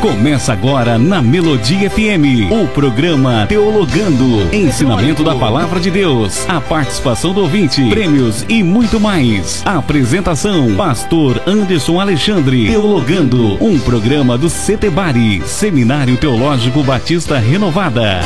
Começa agora na Melodia FM, o programa Teologando, ensinamento da Palavra de Deus, a participação do ouvinte, prêmios e muito mais. A apresentação, Pastor Anderson Alexandre. Teologando, um programa do Setebari, Seminário Teológico Batista Renovada.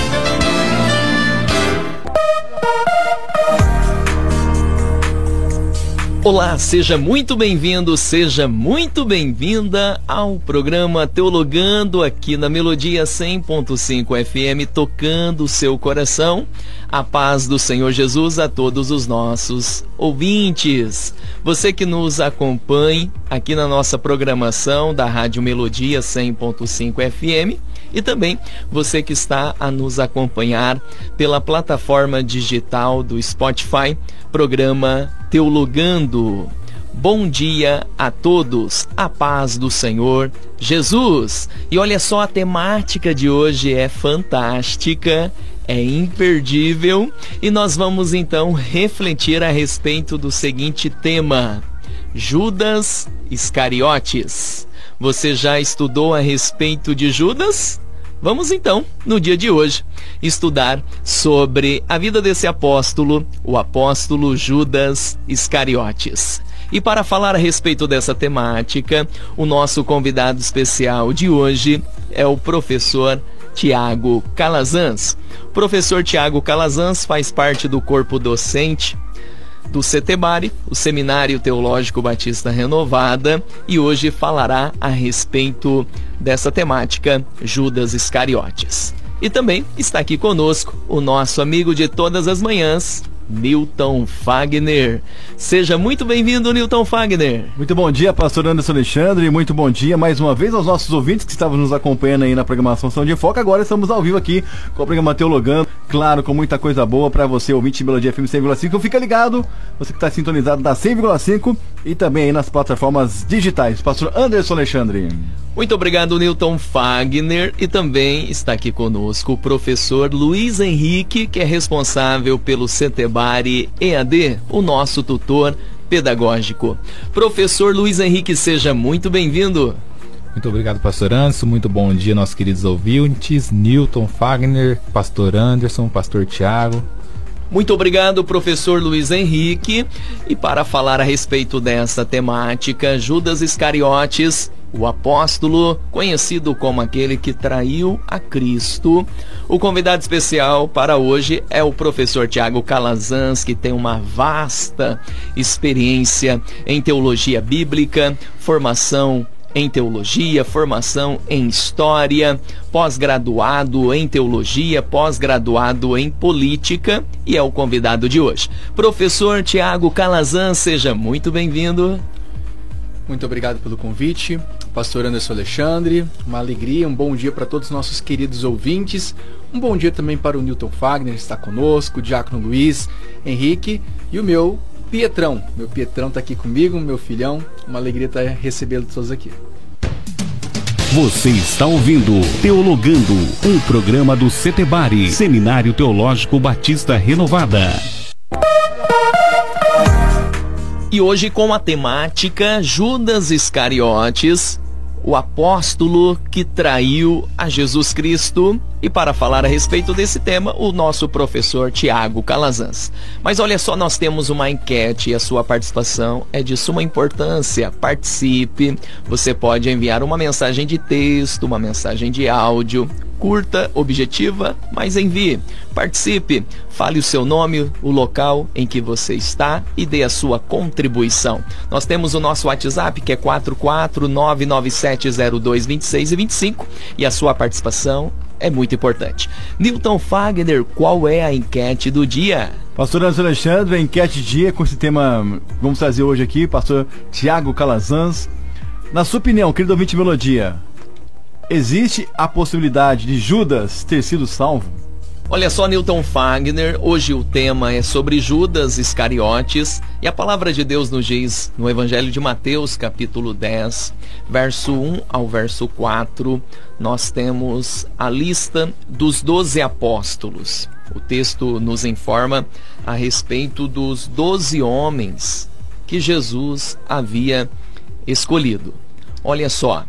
Olá, seja muito bem-vindo, seja muito bem-vinda ao programa Teologando aqui na Melodia 100.5 FM, tocando o seu coração. A paz do Senhor Jesus a todos os nossos ouvintes. Você que nos acompanha aqui na nossa programação da Rádio Melodia 100.5 FM e também você que está a nos acompanhar pela plataforma digital do Spotify, programa Teologando. Bom dia a todos, a paz do Senhor Jesus. E olha só, a temática de hoje é fantástica, é imperdível, e nós vamos então refletir a respeito do seguinte tema: Judas Iscariotes. Você já estudou a respeito de Judas? Vamos então, no dia de hoje, estudar sobre a vida desse apóstolo, o apóstolo Judas Iscariotes. E para falar a respeito dessa temática, o nosso convidado especial de hoje é o professor Tiago Calazans. O professor Tiago Calazans faz parte do corpo docente do Setebari, o Seminário Teológico Batista Renovada, e hoje falará a respeito dessa temática, Judas Iscariotes. E também está aqui conosco o nosso amigo de todas as manhãs, Newton Fagner. Seja muito bem-vindo, Newton Fagner. Muito bom dia, pastor Anderson Alexandre. Muito bom dia mais uma vez aos nossos ouvintes que estavam nos acompanhando aí na programação São de Foco. Agora estamos ao vivo aqui com o programa Teologando, claro, com muita coisa boa para você, ouvinte de Melodia FM 100,5. Então fica ligado, você que está sintonizado da 100,5 e também aí nas plataformas digitais. Pastor Anderson Alexandre. Muito obrigado, Newton Fagner. E também está aqui conosco o professor Luiz Henrique, que é responsável pelo Setebari EAD, o nosso tutor pedagógico. Professor Luiz Henrique, seja muito bem-vindo. Muito obrigado, pastor Anderson. Muito bom dia, nossos queridos ouvintes. Newton Fagner, pastor Anderson, pastor Tiago. Muito obrigado, professor Luiz Henrique. E para falar a respeito dessa temática, Judas Iscariotes, o apóstolo, conhecido como aquele que traiu a Cristo. O convidado especial para hoje é o professor Tiago Calazans, que tem uma vasta experiência em teologia bíblica, formação em teologia, formação em história, pós-graduado em teologia, pós-graduado em política, e é o convidado de hoje. Professor Tiago Calazans, seja muito bem-vindo. Muito obrigado pelo convite, pastor Anderson Alexandre. Uma alegria, um bom dia para todos os nossos queridos ouvintes. Um bom dia também para o Newton Fagner, que está conosco, o diácono Luiz Henrique e o meu Pietrão. Meu Pietrão está aqui comigo, meu filhão. Uma alegria estar recebendo todos aqui. Você está ouvindo Teologando, um programa do Setebari, Seminário Teológico Batista Renovada. E hoje com a temática Judas Iscariotes, o apóstolo que traiu a Jesus Cristo. E para falar a respeito desse tema, o nosso professor Tiago Calazans. Mas olha só, nós temos uma enquete e a sua participação é de suma importância. Participe, você pode enviar uma mensagem de texto, uma mensagem de áudio, curta, objetiva, mas envie. Participe, fale o seu nome, o local em que você está e dê a sua contribuição. Nós temos o nosso WhatsApp, que é 44997022625, e a sua participação é muito importante. Newton Fagner, qual é a enquete do dia? Pastor Anderson Alexandre, a enquete de dia com esse tema vamos trazer hoje aqui, pastor Tiago Calazans. Na sua opinião, querido ouvinte de Melodia, existe a possibilidade de Judas ter sido salvo? Olha só, Newton Fagner, hoje o tema é sobre Judas Iscariotes, e a palavra de Deus nos diz no Evangelho de Mateus, capítulo 10, verso 1 ao verso 4, nós temos a lista dos 12 apóstolos. O texto nos informa a respeito dos 12 homens que Jesus havia escolhido. Olha só,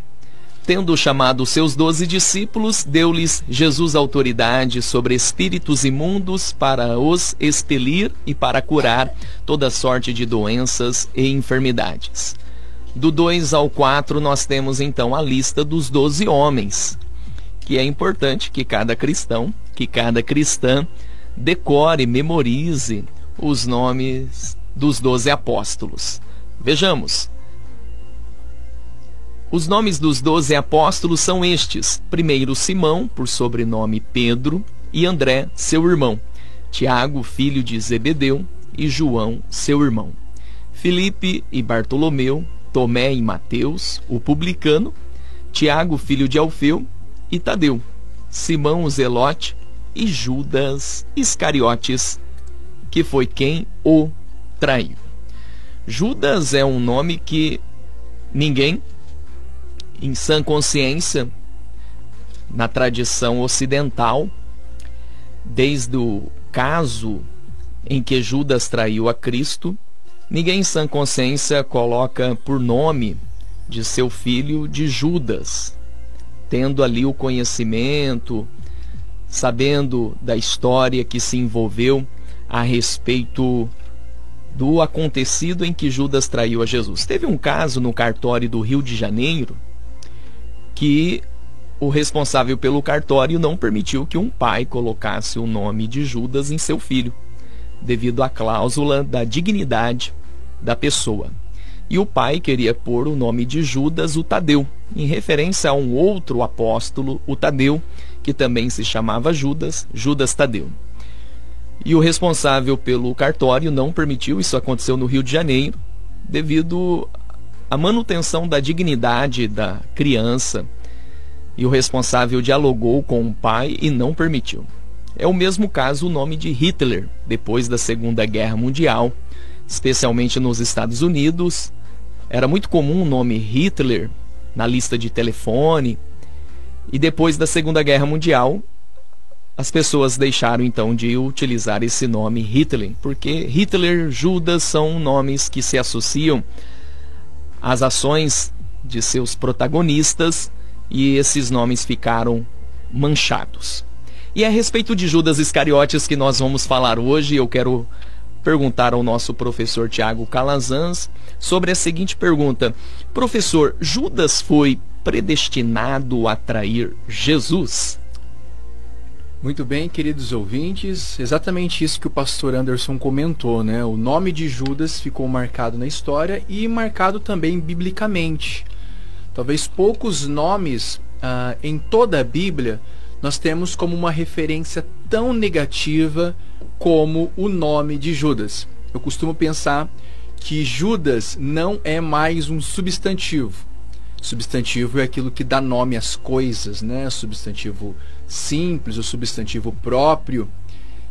Tendo chamado os seus 12 discípulos, deu-lhes Jesus autoridade sobre espíritos imundos para os expelir e para curar toda sorte de doenças e enfermidades. Do 2 ao 4 nós temos então a lista dos 12 homens, que é importante que cada cristão, que cada cristã decore, memorize os nomes dos 12 apóstolos. Vejamos. Os nomes dos 12 apóstolos são estes: primeiro Simão, por sobrenome Pedro, e André, seu irmão, Tiago, filho de Zebedeu, e João, seu irmão, Filipe e Bartolomeu, Tomé e Mateus, o publicano, Tiago, filho de Alfeu, e Tadeu, Simão o Zelote e Judas Iscariotes, que foi quem o traiu. Judas é um nome que ninguém, em sã consciência, na tradição ocidental, desde o caso em que Judas traiu a Cristo, ninguém em sã consciência coloca por nome de seu filho de Judas, tendo ali o conhecimento, sabendo da história que se envolveu a respeito do acontecido em que Judas traiu a Jesus. Teve um caso no cartório do Rio de Janeiro que o responsável pelo cartório não permitiu que um pai colocasse o nome de Judas em seu filho, devido à cláusula da dignidade da pessoa. E o pai queria pôr o nome de Judas, o Tadeu, em referência a um outro apóstolo, o Tadeu, que também se chamava Judas, Judas Tadeu. E o responsável pelo cartório não permitiu, isso aconteceu no Rio de Janeiro, devido à manutenção da dignidade da criança, e o responsável dialogou com o pai e não permitiu. É o mesmo caso o nome de Hitler, depois da Segunda Guerra Mundial, especialmente nos Estados Unidos. Era muito comum o nome Hitler na lista de telefone, e depois da Segunda Guerra Mundial, as pessoas deixaram então de utilizar esse nome Hitler, porque Hitler, Judas são nomes que se associam às ações de seus protagonistas, e esses nomes ficaram manchados. E é a respeito de Judas Iscariotes que nós vamos falar hoje. Eu quero perguntar ao nosso professor Tiago Calazans sobre a seguinte pergunta: professor, Judas foi predestinado a trair Jesus? Muito bem, queridos ouvintes, exatamente isso que o pastor Anderson comentou, né? O nome de Judas ficou marcado na história e marcado também biblicamente. Talvez poucos nomes em toda a Bíblia nós temos como uma referência tão negativa como o nome de Judas. Eu costumo pensar que Judas não é mais um substantivo. Substantivo é aquilo que dá nome às coisas, né? Substantivo simples, o substantivo próprio,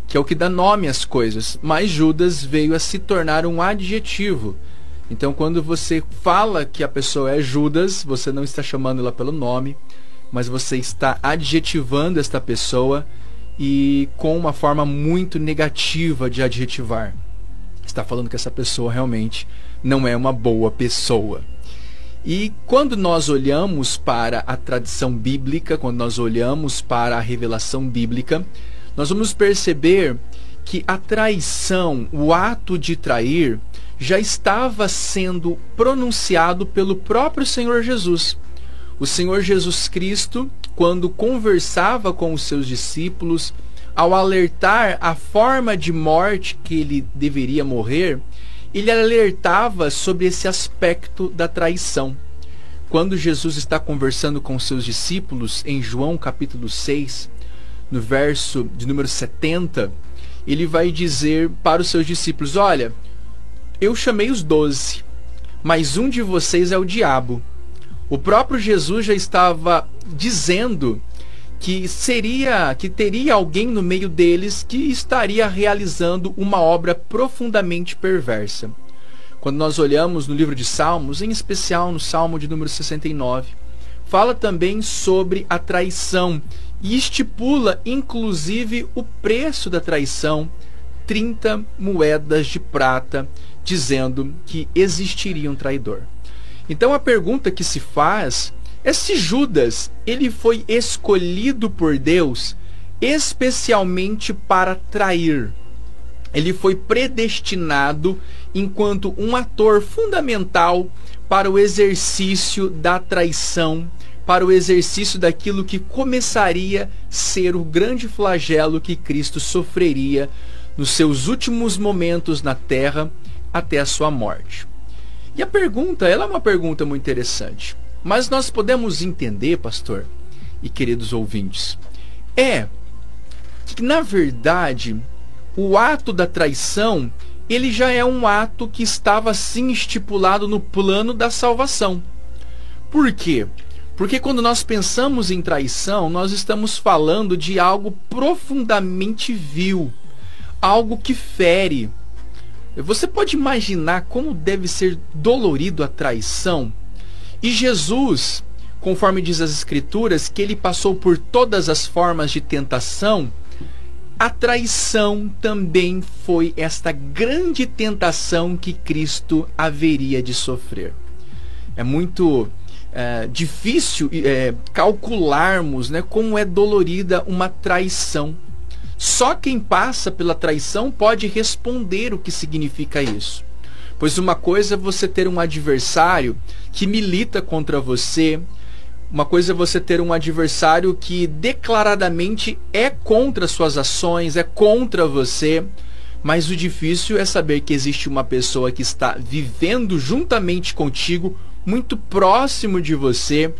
que é o que dá nome às coisas. Mas Judas veio a se tornar um adjetivo. Então, quando você fala que a pessoa é Judas, você não está chamando ela pelo nome, mas você está adjetivando esta pessoa, e com uma forma muito negativa de adjetivar. Está falando que essa pessoa realmente não é uma boa pessoa. E quando nós olhamos para a tradição bíblica, quando nós olhamos para a revelação bíblica, nós vamos perceber que a traição, o ato de trair, já estava sendo pronunciado pelo próprio Senhor Jesus. O Senhor Jesus Cristo, quando conversava com os seus discípulos, ao alertar a forma de morte que ele deveria morrer, ele alertava sobre esse aspecto da traição. Quando Jesus está conversando com os seus discípulos, em João capítulo 6, no verso de número 70, ele vai dizer para os seus discípulos: olha, eu chamei os 12, mas um de vocês é o diabo. O próprio Jesus já estava dizendo que teria alguém no meio deles que estaria realizando uma obra profundamente perversa. Quando nós olhamos no livro de Salmos, em especial no Salmo de número 69, fala também sobre a traição e estipula inclusive o preço da traição, 30 moedas de prata, dizendo que existiria um traidor. Então a pergunta que se faz Esse Judas, ele foi escolhido por Deus especialmente para trair. Ele foi predestinado enquanto um ator fundamental para o exercício da traição, para o exercício daquilo que começaria a ser o grande flagelo que Cristo sofreria nos seus últimos momentos na terra até a sua morte. E a pergunta, ela é uma pergunta muito interessante. Mas nós podemos entender, pastor e queridos ouvintes, que na verdade o ato da traição, ele já é um ato que estava sim estipulado no plano da salvação. Por quê? Porque quando nós pensamos em traição, nós estamos falando de algo profundamente vil, algo que fere. Você pode imaginar como deve ser dolorido a traição? E Jesus, conforme diz as Escrituras, que ele passou por todas as formas de tentação, a traição também foi esta grande tentação que Cristo haveria de sofrer. É muito difícil calcularmos, né, como é dolorida uma traição. Só quem passa pela traição pode responder o que significa isso. Pois uma coisa é você ter um adversário que milita contra você, uma coisa é você ter um adversário que declaradamente é contra suas ações, é contra você, mas o difícil é saber que existe uma pessoa que está vivendo juntamente contigo, muito próximo de você,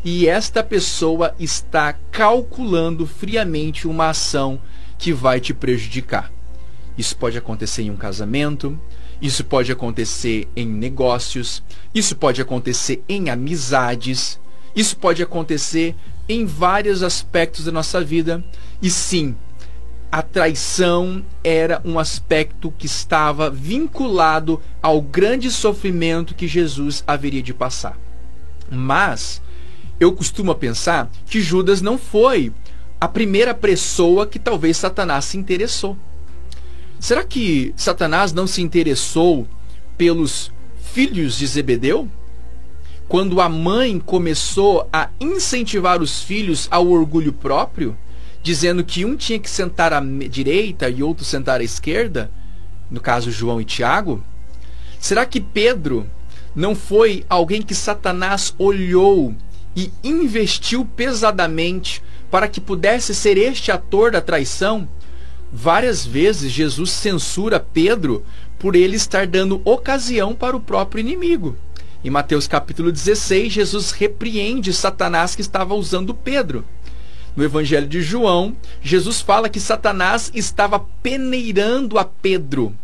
e esta pessoa está calculando friamente uma ação que vai te prejudicar. Isso pode acontecer em um casamento, isso pode acontecer em negócios, isso pode acontecer em amizades, isso pode acontecer em vários aspectos da nossa vida. E sim, a traição era um aspecto que estava vinculado ao grande sofrimento que Jesus haveria de passar. Mas eu costumo pensar que Judas não foi a primeira pessoa que talvez Satanás se interessou. Será que Satanás não se interessou pelos filhos de Zebedeu? Quando a mãe começou a incentivar os filhos ao orgulho próprio, dizendo que um tinha que sentar à direita e outro sentar à esquerda, no caso João e Tiago? Será que Pedro não foi alguém que Satanás olhou e investiu pesadamente para que pudesse ser este ator da traição? Várias vezes Jesus censura Pedro por ele estar dando ocasião para o próprio inimigo. Em Mateus capítulo 16, Jesus repreende Satanás que estava usando Pedro. No Evangelho de João, Jesus fala que Satanás estava peneirando a Pedro.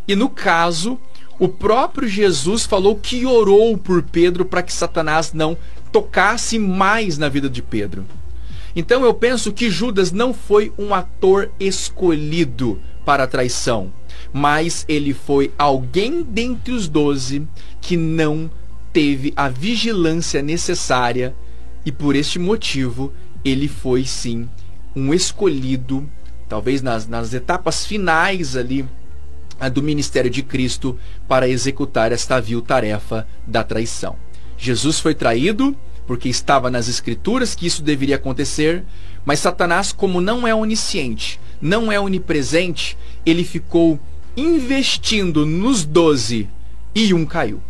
E no caso, o próprio Jesus falou que orou por Pedro para que Satanás não tocasse mais na vida de Pedro. Então eu penso que Judas não foi um ator escolhido para a traição, mas ele foi alguém dentre os 12 que não teve a vigilância necessária, e por este motivo ele foi sim um escolhido, talvez nas etapas finais ali do ministério de Cristo, para executar esta vil tarefa da traição. Jesus foi traído porque estava nas Escrituras que isso deveria acontecer, mas Satanás, como não é onisciente, não é onipresente, ele ficou investindo nos 12 e um caiu.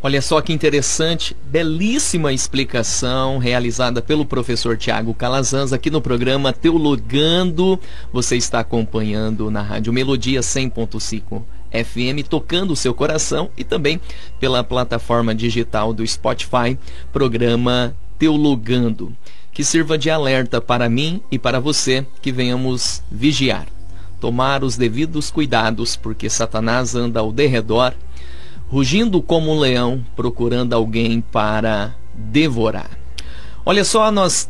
Olha só que interessante, belíssima explicação realizada pelo professor Tiago Calazans aqui no programa Teologando. Você está acompanhando na Rádio Melodia 100.5 FM, tocando o seu coração, e também pela plataforma digital do Spotify, programa Teologando. Que sirva de alerta para mim e para você, que venhamos vigiar, tomar os devidos cuidados, porque Satanás anda ao derredor, rugindo como um leão, procurando alguém para devorar. Olha só, nós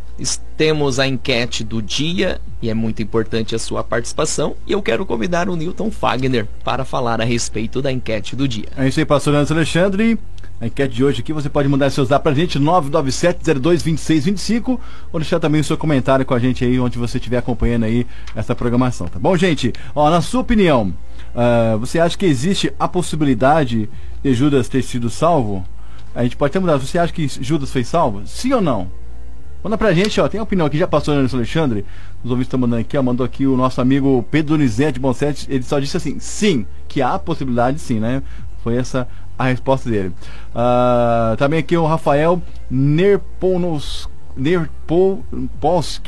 temos a enquete do dia e é muito importante a sua participação, e eu quero convidar o Newton Fagner para falar a respeito da enquete do dia. É isso aí, pastor Anderson Alexandre. A enquete de hoje aqui, você pode mandar seus dados pra gente, 997-02-2625, ou deixar também o seu comentário com a gente aí, onde você estiver acompanhando aí essa programação, tá bom, gente? Ó, na sua opinião, você acha que existe a possibilidade de Judas ter sido salvo? A gente pode até mudar. Você acha que Judas fez salvo? Sim ou não? Manda pra gente, ó. Tem a opinião aqui, já passou o Anderson Alexandre. Os ouvintes estão mandando aqui, ó. Mandou aqui o nosso amigo Pedro Donizete de Bonsete. Ele só disse assim, sim, que há possibilidade sim, né? Foi essa a resposta dele. Também aqui o Rafael Nerpolski,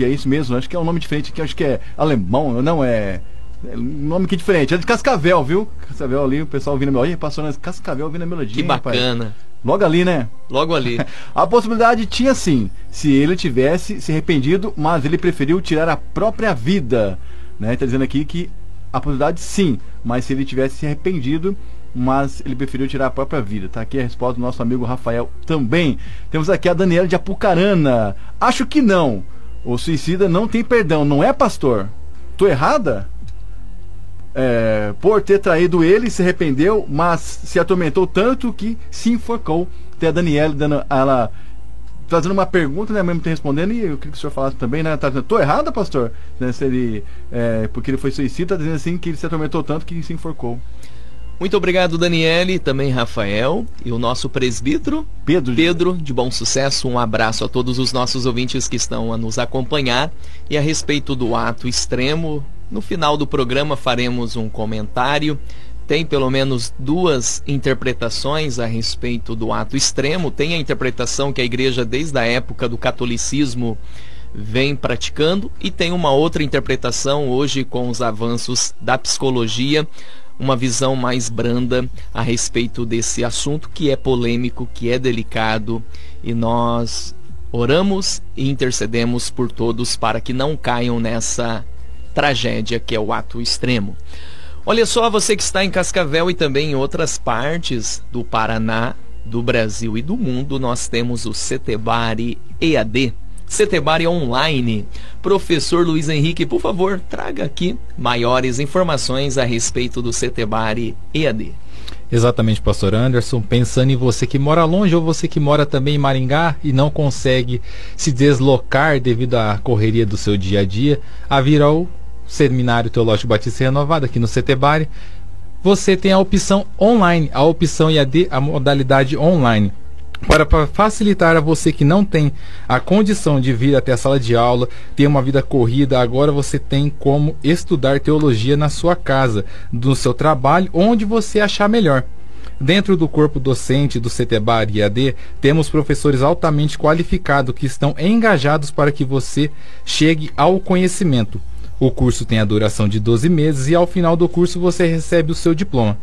é isso mesmo, acho que é um nome diferente aqui, acho que é alemão, não é um nome que é diferente, é de Cascavel, viu? Cascavel ali, o pessoal ouvindo a melodia, passou na Cascavel ouvindo a melodia. Que bacana. Rapaz. Logo ali, né? Logo ali. A possibilidade tinha sim, se ele tivesse se arrependido, mas ele preferiu tirar a própria vida, né? Tá dizendo aqui que a possibilidade sim, mas se ele tivesse se arrependido, mas ele preferiu tirar a própria vida. Tá aqui a resposta do nosso amigo Rafael também. Temos aqui a Daniela de Apucarana. Acho que não. O suicida não tem perdão, não é, pastor? Tô errada? Por ter traído ele, se arrependeu, mas se atormentou tanto que se enforcou. Tem a Daniela dando, ela fazendo uma pergunta, né, mesmo te respondendo, e eu queria que o senhor falasse também, né? Tá dizendo, tô errada, pastor? Né, se ele, porque ele foi suicida, tá dizendo assim que ele se atormentou tanto que se enforcou. Muito obrigado, Daniele, também Rafael e o nosso presbítero Pedro de Bom Sucesso. Um abraço a todos os nossos ouvintes que estão a nos acompanhar. E a respeito do ato extremo, no final do programa faremos um comentário. Tem pelo menos duas interpretações a respeito do ato extremo. Tem a interpretação que a igreja desde a época do catolicismo vem praticando, e tem uma outra interpretação hoje com os avanços da psicologia, uma visão mais branda a respeito desse assunto que é polêmico, que é delicado, e nós oramos e intercedemos por todos para que não caiam nessa tragédia que é o ato extremo. Olha só, você que está em Cascavel e também em outras partes do Paraná, do Brasil e do mundo, nós temos o Setebari EAD. Setebari Online. Professor Luiz Henrique, por favor, traga aqui maiores informações a respeito do Setebari EAD. Exatamente, pastor Anderson, pensando em você que mora longe ou você que mora também em Maringá e não consegue se deslocar devido à correria do seu dia a dia, a vir ao Seminário Teológico Batista Renovado aqui no Setebari, você tem a opção online, a opção EAD, a modalidade online. Para facilitar a você que não tem a condição de vir até a sala de aula, ter uma vida corrida, agora você tem como estudar teologia na sua casa, no seu trabalho, onde você achar melhor. Dentro do corpo docente do Setebari EAD, temos professores altamente qualificados que estão engajados para que você chegue ao conhecimento. O curso tem a duração de 12 meses e ao final do curso você recebe o seu diploma.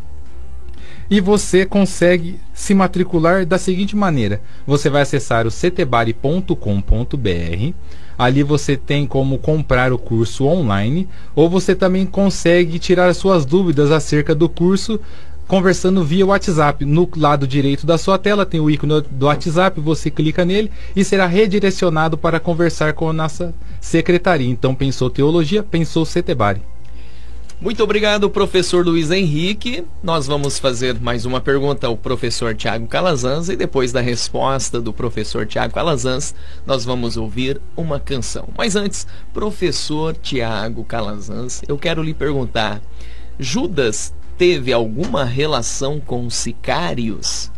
E você consegue se matricular da seguinte maneira: você vai acessar o setebari.com.br. Ali você tem como comprar o curso online, ou você também consegue tirar suas dúvidas acerca do curso conversando via WhatsApp. No lado direito da sua tela tem o ícone do WhatsApp, você clica nele e será redirecionado para conversar com a nossa secretaria. Então, pensou teologia, pensou Setebari. Muito obrigado, professor Luiz Henrique. Nós vamos fazer mais uma pergunta ao professor Tiago Calazans, e depois da resposta do professor Tiago Calazans, nós vamos ouvir uma canção. Mas antes, professor Tiago Calazans, eu quero lhe perguntar: Judas teve alguma relação com os sicários?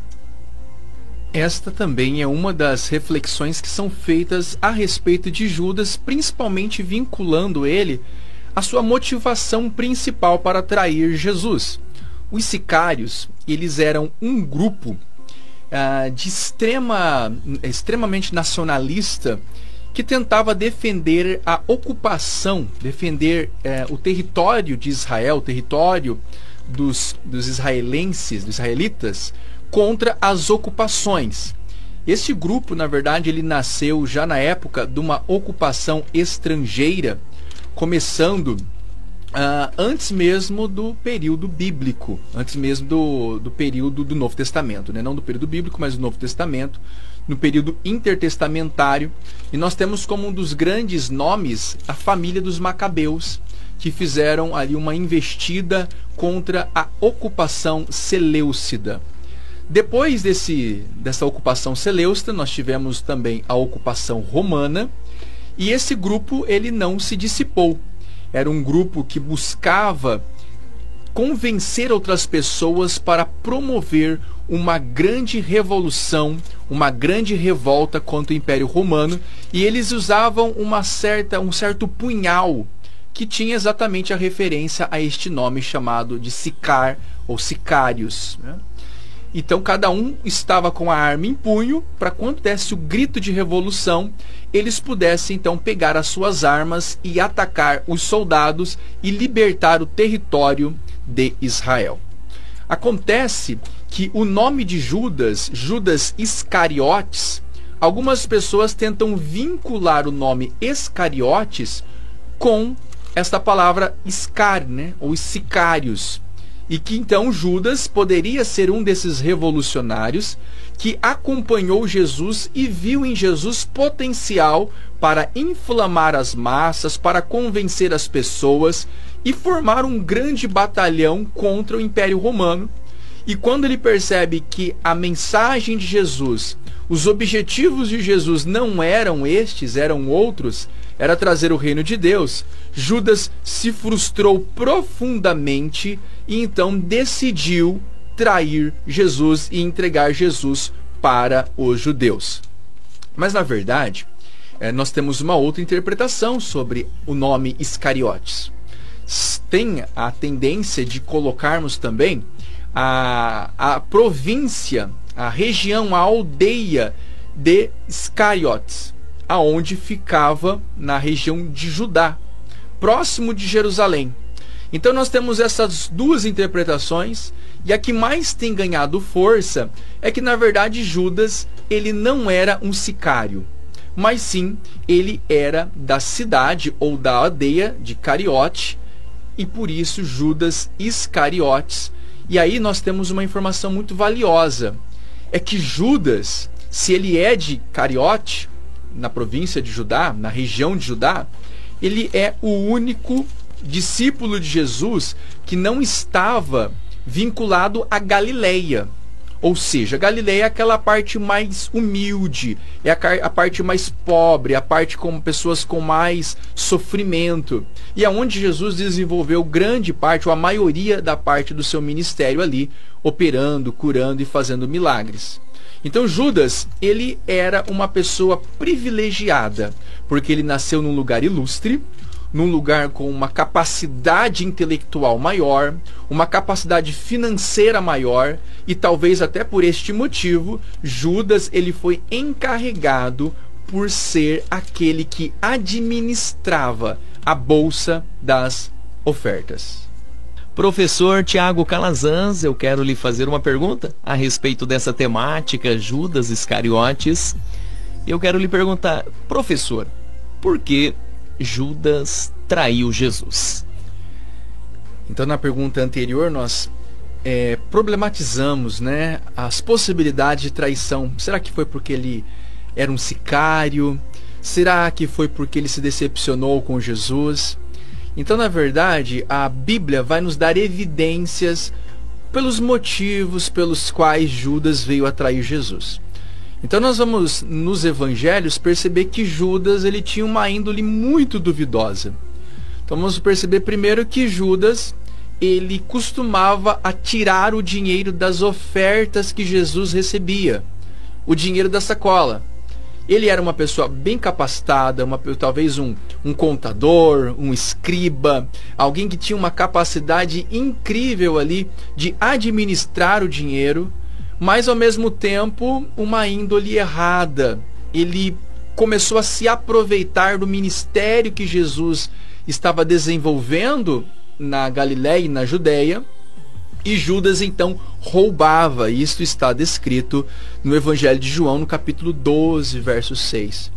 Esta também é uma das reflexões que são feitas a respeito de Judas, principalmente vinculando ele a sua motivação principal para trair Jesus. Os sicários, eles eram um grupo extremamente nacionalista, que tentava defender a ocupação, defender o território de Israel, o território dos israelenses, dos israelitas, contra as ocupações. Este grupo, na verdade, ele nasceu já na época de uma ocupação estrangeira, começando antes mesmo do período bíblico, antes mesmo do período do Novo Testamento, né? Não do período bíblico, mas do Novo Testamento, no período intertestamentário. E nós temos como um dos grandes nomes a família dos Macabeus, que fizeram ali uma investida contra a ocupação seleucida. Depois dessa ocupação seleucida, nós tivemos também a ocupação romana, e esse grupo ele não se dissipou. Era um grupo que buscava convencer outras pessoas para promover uma grande revolução, uma grande revolta contra o Império Romano, e eles usavam um certo punhal que tinha exatamente a referência a este nome chamado de sicar ou sicários, né? Então cada um estava com a arma em punho para quando desse o grito de revolução, eles pudessem então pegar as suas armas e atacar os soldados e libertar o território de Israel. Acontece que o nome de Judas, Judas Iscariotes, algumas pessoas tentam vincular o nome Iscariotes com esta palavra iscar, né? Ou sicários. E que então Judas poderia ser um desses revolucionários que acompanhou Jesus e viu em Jesus potencial para inflamar as massas, para convencer as pessoas e formar um grande batalhão contra o Império Romano. E quando ele percebe que a mensagem de Jesus, os objetivos de Jesus não eram estes, eram outros, era trazer o reino de Deus, Judas se frustrou profundamente e então decidiu trair Jesus e entregar Jesus para os judeus. Mas na verdade, nós temos uma outra interpretação sobre o nome Iscariotes. Tem a tendência de colocarmos também a província, a região, a aldeia de Iscariotes, aonde ficava na região de Judá, próximo de Jerusalém. Então nós temos essas duas interpretações, e a que mais tem ganhado força é que na verdade Judas, ele não era um sicário, mas sim ele era da cidade ou da aldeia de Cariote, e por isso Judas Iscariotes. E aí nós temos uma informação muito valiosa, é que Judas, se ele é de Cariote, na província de Judá, na região de Judá, ele é o único discípulo de Jesus que não estava vinculado à Galileia. Ou seja, a Galileia é aquela parte mais humilde, é a parte mais pobre, a parte com pessoas com mais sofrimento. E é onde Jesus desenvolveu grande parte, ou a maioria da parte do seu ministério ali, operando, curando e fazendo milagres. Então Judas, ele era uma pessoa privilegiada, porque ele nasceu num lugar ilustre, num lugar com uma capacidade intelectual maior, uma capacidade financeira maior, e talvez até por este motivo, Judas ele foi encarregado por ser aquele que administrava a bolsa das ofertas. Professor Tiago Calazans, eu quero lhe fazer uma pergunta a respeito dessa temática, Judas Iscariotes. Eu quero lhe perguntar, professor, por que Judas traiu Jesus? Então, na pergunta anterior, nós problematizamos, né, as possibilidades de traição. Será que foi porque ele era um sicário? Será que foi porque ele se decepcionou com Jesus? Então, na verdade, a Bíblia vai nos dar evidências pelos motivos pelos quais Judas veio a trair Jesus. Então, nós vamos, nos evangelhos, perceber que Judas ele tinha uma índole muito duvidosa. Então, vamos perceber primeiro que Judas ele costumava tirar o dinheiro das ofertas que Jesus recebia, o dinheiro da sacola. Ele era uma pessoa bem capacitada, talvez um contador, um escriba, alguém que tinha uma capacidade incrível ali de administrar o dinheiro, mas ao mesmo tempo uma índole errada. Ele começou a se aproveitar do ministério que Jesus estava desenvolvendo na Galileia e na Judéia, e Judas então roubava. Isto está descrito no Evangelho de João, no capítulo 12, verso 6.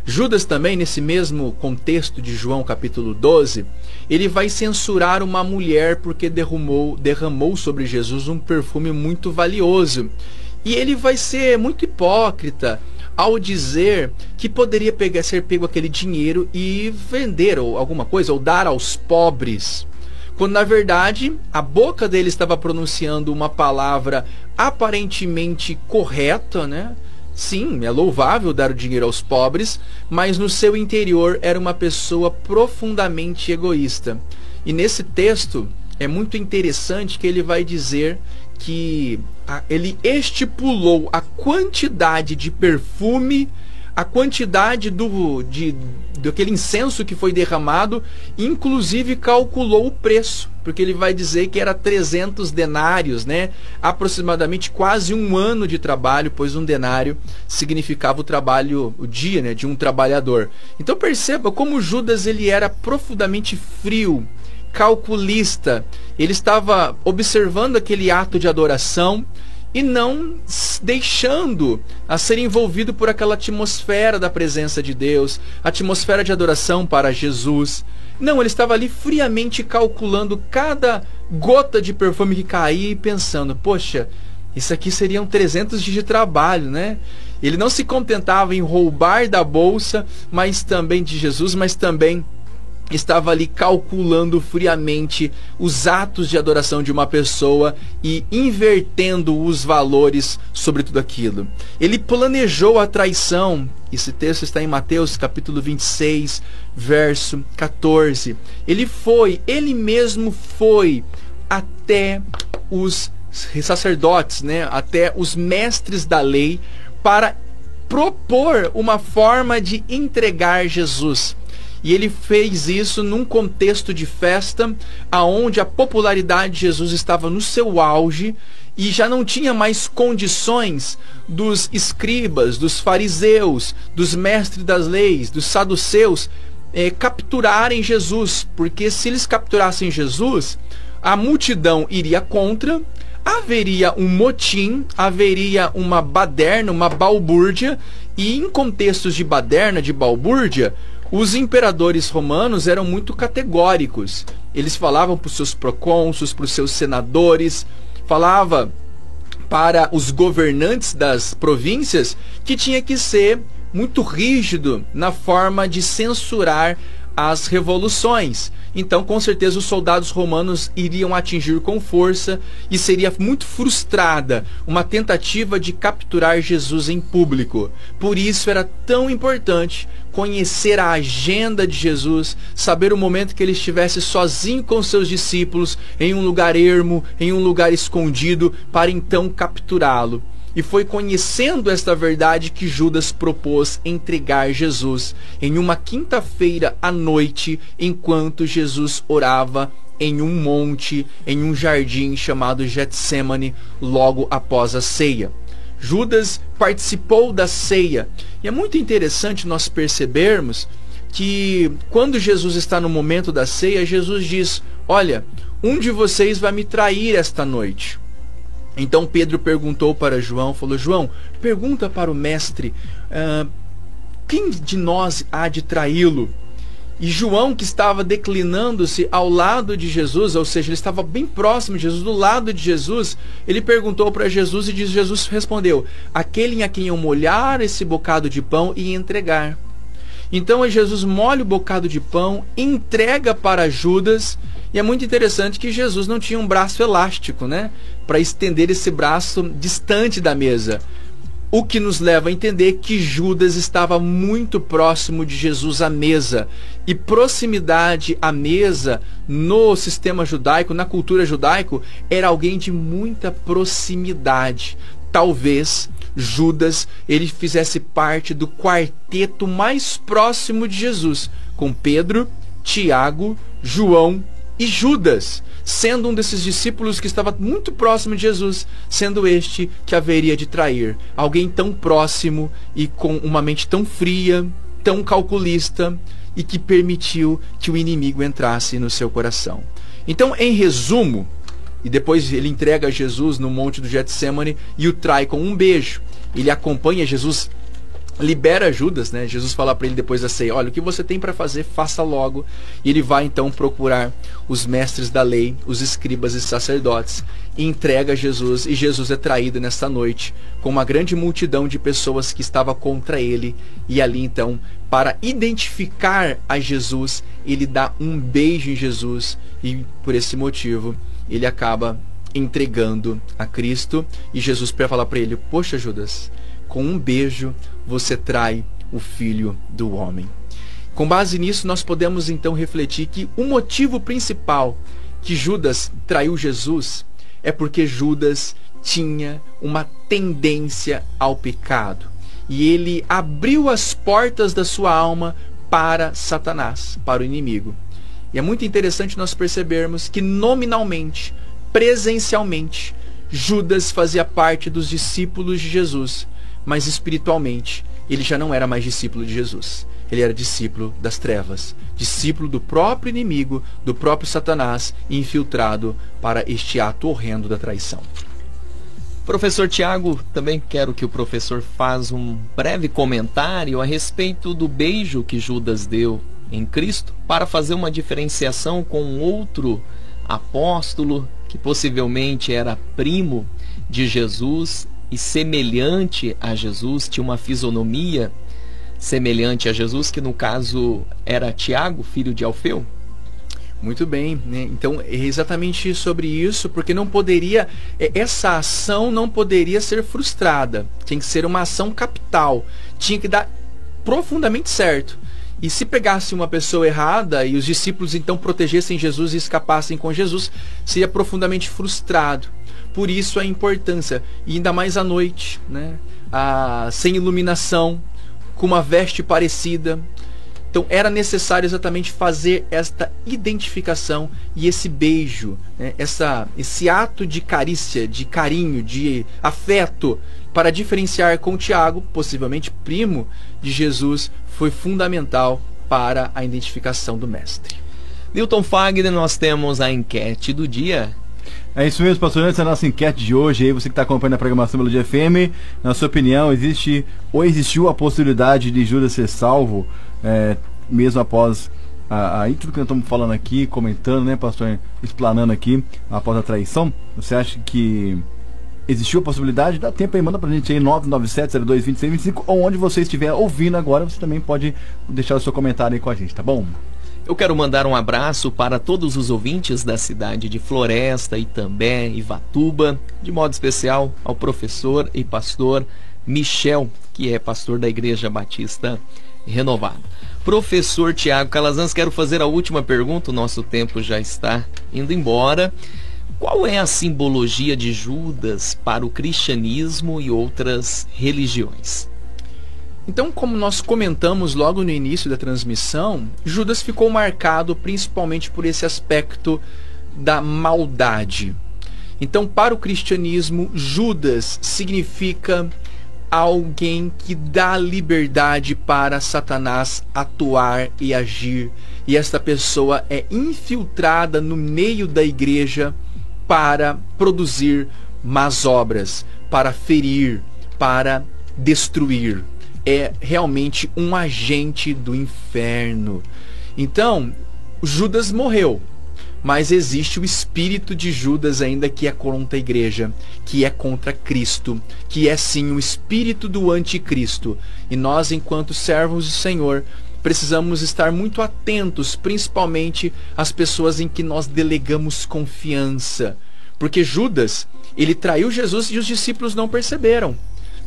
Judas também, nesse mesmo contexto de João, capítulo 12, ele vai censurar uma mulher porque derramou sobre Jesus um perfume muito valioso. E ele vai ser muito hipócrita ao dizer que poderia ser pego aquele dinheiro e vender ou alguma coisa, ou dar aos pobres, quando na verdade a boca dele estava pronunciando uma palavra aparentemente correta, né? Sim, é louvável dar o dinheiro aos pobres, mas no seu interior era uma pessoa profundamente egoísta. E nesse texto é muito interessante que ele vai dizer que ele estipulou a quantidade de perfume, a quantidade daquele incenso que foi derramado, inclusive calculou o preço, porque ele vai dizer que era 300 denários, né? Aproximadamente quase um ano de trabalho, pois um denário significava o dia, né, de um trabalhador. Então perceba como Judas ele era profundamente frio, calculista. Ele estava observando aquele ato de adoração e não deixando a ser envolvido por aquela atmosfera da presença de Deus, atmosfera de adoração para Jesus. Não, ele estava ali friamente calculando cada gota de perfume que caía e pensando, poxa, isso aqui seriam 300 dias de trabalho, né? Ele não se contentava em roubar da bolsa, mas também de Jesus, mas também estava ali calculando friamente os atos de adoração de uma pessoa e invertendo os valores sobre tudo aquilo. Ele planejou a traição. Esse texto está em Mateus capítulo 26, verso 14. Ele mesmo foi até os sacerdotes, né? Até os mestres da lei, para propor uma forma de entregar Jesus. E ele fez isso num contexto de festa, aonde a popularidade de Jesus estava no seu auge e já não tinha mais condições dos escribas, dos fariseus, dos mestres das leis, dos saduceus capturarem Jesus, porque se eles capturassem Jesus, a multidão iria contra, haveria um motim, haveria uma baderna, uma balbúrdia, e em contextos de baderna, de balbúrdia, os imperadores romanos eram muito categóricos. Eles falavam para os seus procônsulos, para os seus senadores, falava para os governantes das províncias que tinha que ser muito rígido na forma de censurar as revoluções. Então, com certeza, os soldados romanos iriam atingir com força e seria muito frustrada uma tentativa de capturar Jesus em público. Por isso era tão importante conhecer a agenda de Jesus, saber o momento que ele estivesse sozinho com seus discípulos, em um lugar ermo, em um lugar escondido, para então capturá-lo. E foi conhecendo esta verdade que Judas propôs entregar Jesus em uma quinta-feira à noite, enquanto Jesus orava em um monte, em um jardim chamado Getsêmani, logo após a ceia. Judas participou da ceia. E é muito interessante nós percebermos que quando Jesus está no momento da ceia, Jesus diz, olha, um de vocês vai me trair esta noite. Então Pedro perguntou para João, falou, João, pergunta para o mestre, quem de nós há de traí-lo? E João, que estava declinando-se ao lado de Jesus, ou seja, ele estava bem próximo de Jesus, do lado de Jesus, ele perguntou para Jesus e Jesus respondeu, aquele a quem eu molhar esse bocado de pão e entregar. Então Jesus molha o bocado de pão, entrega para Judas, e é muito interessante que Jesus não tinha um braço elástico, né, para estender esse braço distante da mesa. O que nos leva a entender que Judas estava muito próximo de Jesus à mesa. E proximidade à mesa no sistema judaico, na cultura judaica, era alguém de muita proximidade. Talvez Judas ele fizesse parte do quarteto mais próximo de Jesus, com Pedro, Tiago, João e Judas, sendo um desses discípulos que estava muito próximo de Jesus, sendo este que haveria de trair. Alguém tão próximo e com uma mente tão fria, tão calculista, e que permitiu que o inimigo entrasse no seu coração. Então, em resumo, e depois ele entrega Jesus no monte do Getsêmani e o trai com um beijo. Ele acompanha Jesus, libera Judas, né? Jesus fala para ele depois da ceia, olha, o que você tem para fazer, faça logo. E ele vai então procurar os mestres da lei, os escribas e sacerdotes, e entrega Jesus, e Jesus é traído nesta noite, com uma grande multidão de pessoas que estava contra ele, e ali então, para identificar a Jesus, ele dá um beijo em Jesus, e por esse motivo, ele acaba entregando a Cristo, e Jesus fala para ele, poxa Judas, com um beijo você trai o Filho do Homem. Com base nisso, nós podemos então refletir que o motivo principal que Judas traiu Jesus é porque Judas tinha uma tendência ao pecado. E ele abriu as portas da sua alma para Satanás, para o inimigo. E é muito interessante nós percebermos que nominalmente, presencialmente, Judas fazia parte dos discípulos de Jesus, mas espiritualmente ele já não era mais discípulo de Jesus. Ele era discípulo das trevas, discípulo do próprio inimigo, do próprio Satanás, infiltrado para este ato horrendo da traição. Professor Tiago, também quero que o professor faça um breve comentário a respeito do beijo que Judas deu em Cristo, para fazer uma diferenciação com outro apóstolo que possivelmente era primo de Jesus e semelhante a Jesus, tinha uma fisionomia semelhante a Jesus, que no caso era Tiago, filho de Alfeu. Muito bem, né? Então é exatamente sobre isso, porque não poderia, essa ação não poderia ser frustrada, tinha que ser uma ação capital, tinha que dar profundamente certo. E se pegasse uma pessoa errada e os discípulos então protegessem Jesus e escapassem com Jesus, seria profundamente frustrado. Por isso a importância, e ainda mais à noite, né? Sem iluminação, com uma veste parecida. Então era necessário exatamente fazer esta identificação e esse beijo, né? Esse ato de carícia, de carinho, de afeto, para diferenciar com Tiago, possivelmente primo de Jesus, foi fundamental para a identificação do mestre. Newton Fagner, nós temos a enquete do dia. É isso mesmo, pastor. Essa é a nossa enquete de hoje. Aí, você que está acompanhando a programação Melodia FM, na sua opinião, existiu a possibilidade de Judas ser salvo, mesmo após aí tudo que nós estamos falando aqui, comentando, né, pastor, explanando aqui, após a traição? Você acha que existiu a possibilidade? Dá tempo aí, manda pra gente aí, 997-02-2625, ou onde você estiver ouvindo agora, você também pode deixar o seu comentário aí com a gente, tá bom? Eu quero mandar um abraço para todos os ouvintes da cidade de Floresta, Itambé, Ivatuba, de modo especial ao professor e pastor Michel, que é pastor da Igreja Batista Renovada. Professor Tiago Calazans, quero fazer a última pergunta, o nosso tempo já está indo embora. Qual é a simbologia de Judas para o cristianismo e outras religiões? Então, como nós comentamos logo no início da transmissão, Judas ficou marcado principalmente por esse aspecto da maldade. Então, para o cristianismo, Judas significa alguém que dá liberdade para Satanás atuar e agir. E esta pessoa é infiltrada no meio da igreja para produzir más obras, para ferir, para destruir. É realmente um agente do inferno. Então, Judas morreu, mas existe o espírito de Judas ainda, que é contra a igreja, que é contra Cristo, que é sim o espírito do anticristo. E nós, enquanto servos do Senhor, precisamos estar muito atentos, principalmente às pessoas em que nós delegamos confiança. Porque Judas, ele traiu Jesus e os discípulos não perceberam.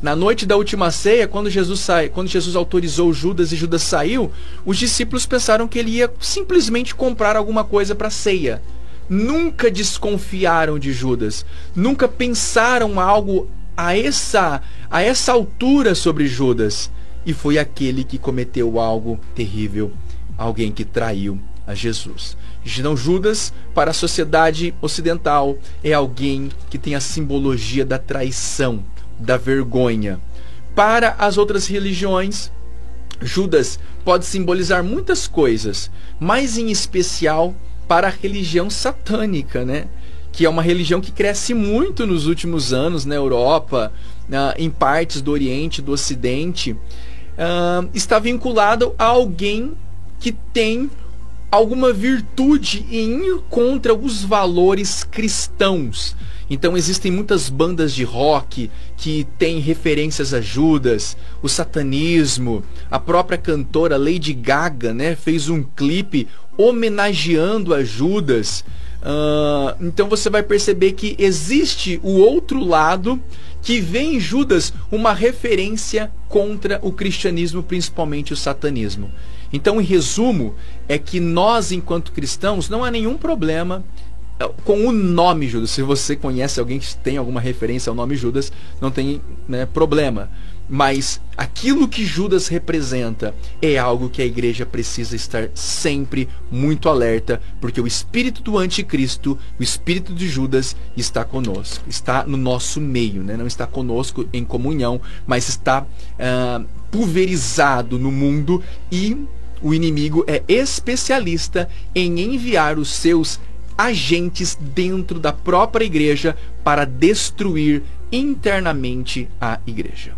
Na noite da última ceia, quando Jesus autorizou Judas e Judas saiu, os discípulos pensaram que ele ia simplesmente comprar alguma coisa para a ceia. Nunca desconfiaram de Judas. Nunca pensaram algo a essa altura sobre Judas. E foi aquele que cometeu algo terrível. Alguém que traiu a Jesus. Não, Judas, para a sociedade ocidental, é alguém que tem a simbologia da traição, da vergonha. Para as outras religiões, Judas pode simbolizar muitas coisas, mas em especial para a religião satânica, né? Que é uma religião que cresce muito nos últimos anos na Europa, em partes do Oriente, do Ocidente. Está vinculado a alguém que tem alguma virtude em ir contra os valores cristãos. Então existem muitas bandas de rock que têm referências a Judas, o satanismo. A própria cantora Lady Gaga, né, fez um clipe homenageando a Judas. Então você vai perceber que existe o outro lado, que vê em Judas uma referência contra o cristianismo, principalmente o satanismo. Então, em resumo, é que nós, enquanto cristãos, não há nenhum problema com o nome Judas. Se você conhece alguém que tem alguma referência ao nome Judas, não tem, né, problema. Mas aquilo que Judas representa é algo que a igreja precisa estar sempre muito alerta, porque o espírito do anticristo, o espírito de Judas está conosco, está no nosso meio, né? Não está conosco em comunhão, mas está pulverizado no mundo, e o inimigo é especialista em enviar os seus agentes dentro da própria igreja para destruir internamente a igreja.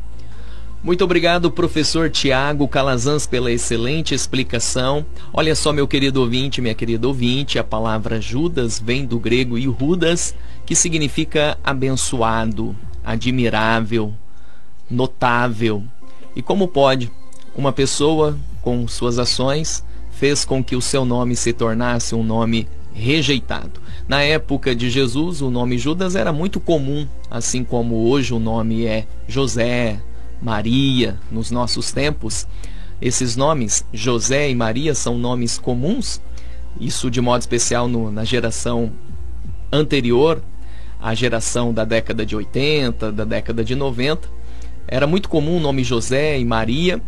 Muito obrigado, professor Tiago Calazans, pela excelente explicação. Olha só, meu querido ouvinte, minha querida ouvinte, a palavra Judas vem do grego Iudas, que significa abençoado, admirável, notável. E como pode uma pessoa, com suas ações, fez com que o seu nome se tornasse um nome rejeitado? Na época de Jesus, o nome Judas era muito comum, assim como hoje o nome é José, Maria. Nos nossos tempos, esses nomes, José e Maria, são nomes comuns. Isso de modo especial na geração anterior, a geração da década de 80, da década de 90. Era muito comum o nome José e Maria,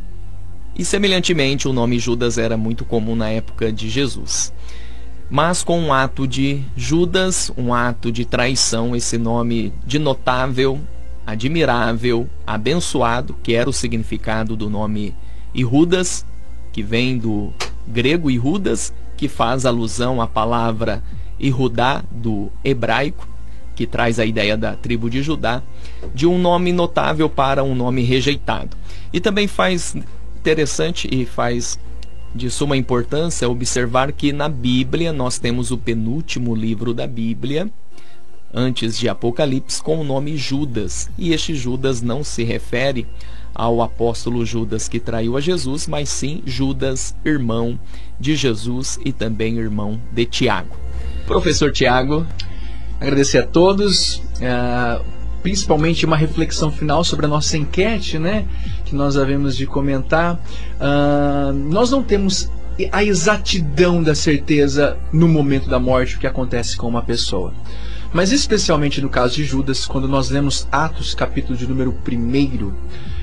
e semelhantemente o nome Judas era muito comum na época de Jesus. Mas com um ato de Judas, um ato de traição, esse nome de notável, admirável, abençoado, que era o significado do nome Iudas, que vem do grego Iudas, que faz alusão à palavra Yehudá do hebraico, que traz a ideia da tribo de Judá, de um nome notável para um nome rejeitado. E também faz interessante e faz de suma importância observar que na Bíblia nós temos o penúltimo livro da Bíblia, antes de Apocalipse, com o nome Judas. E este Judas não se refere ao apóstolo Judas que traiu a Jesus, mas sim Judas, irmão de Jesus e também irmão de Tiago. Professor Tiago. Agradecer a todos, principalmente uma reflexão final sobre a nossa enquete, né, que nós havemos de comentar. Nós não temos a exatidão da certeza no momento da morte o que acontece com uma pessoa. Mas especialmente no caso de Judas, quando nós lemos Atos, capítulo de número 1,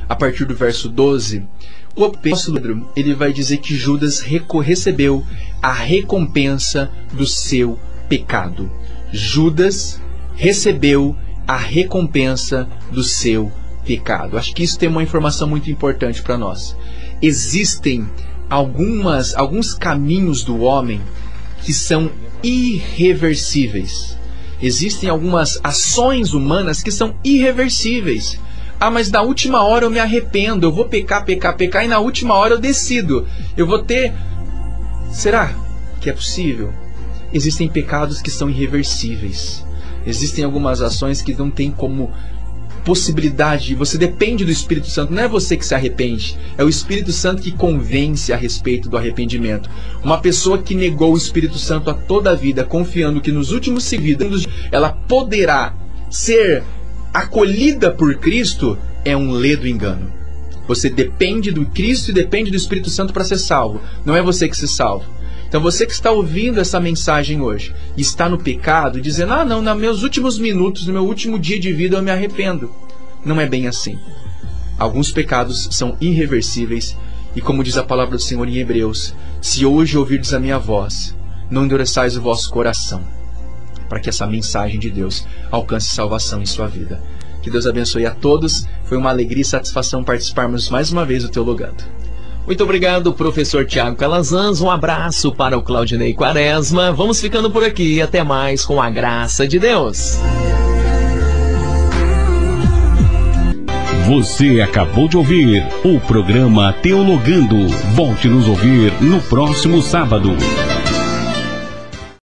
a partir do verso 12, o apóstolo Pedro, ele vai dizer que Judas recebeu a recompensa do seu pecado. Judas recebeu a recompensa do seu pecado. Acho que isso tem uma informação muito importante para nós. Existem alguns caminhos do homem que são irreversíveis. Existem algumas ações humanas que são irreversíveis. Mas na última hora eu me arrependo, eu vou pecar, e na última hora eu decido. Eu vou ter... Será que é possível? Existem pecados que são irreversíveis. Existem algumas ações que não tem como possibilidade. Você depende do Espírito Santo. Não é você que se arrepende. É o Espírito Santo que convence a respeito do arrependimento. Uma pessoa que negou o Espírito Santo a toda a vida, confiando que nos últimos segundos ela poderá ser acolhida por Cristo, é um ledo engano. Você depende do Cristo e depende do Espírito Santo para ser salvo. Não é você que se salva. Então você que está ouvindo essa mensagem hoje e está no pecado, dizendo, não, nos meus últimos minutos, no meu último dia de vida eu me arrependo. Não é bem assim. Alguns pecados são irreversíveis e, como diz a palavra do Senhor em Hebreus, se hoje ouvirdes a minha voz, não endureçais o vosso coração, para que essa mensagem de Deus alcance salvação em sua vida. Que Deus abençoe a todos. Foi uma alegria e satisfação participarmos mais uma vez do Teologando. Muito obrigado, professor Tiago Calazans. Um abraço para o Claudinei Quaresma. Vamos ficando por aqui. Até mais, com a graça de Deus. Você acabou de ouvir o programa Teologando. Volte nos ouvir no próximo sábado.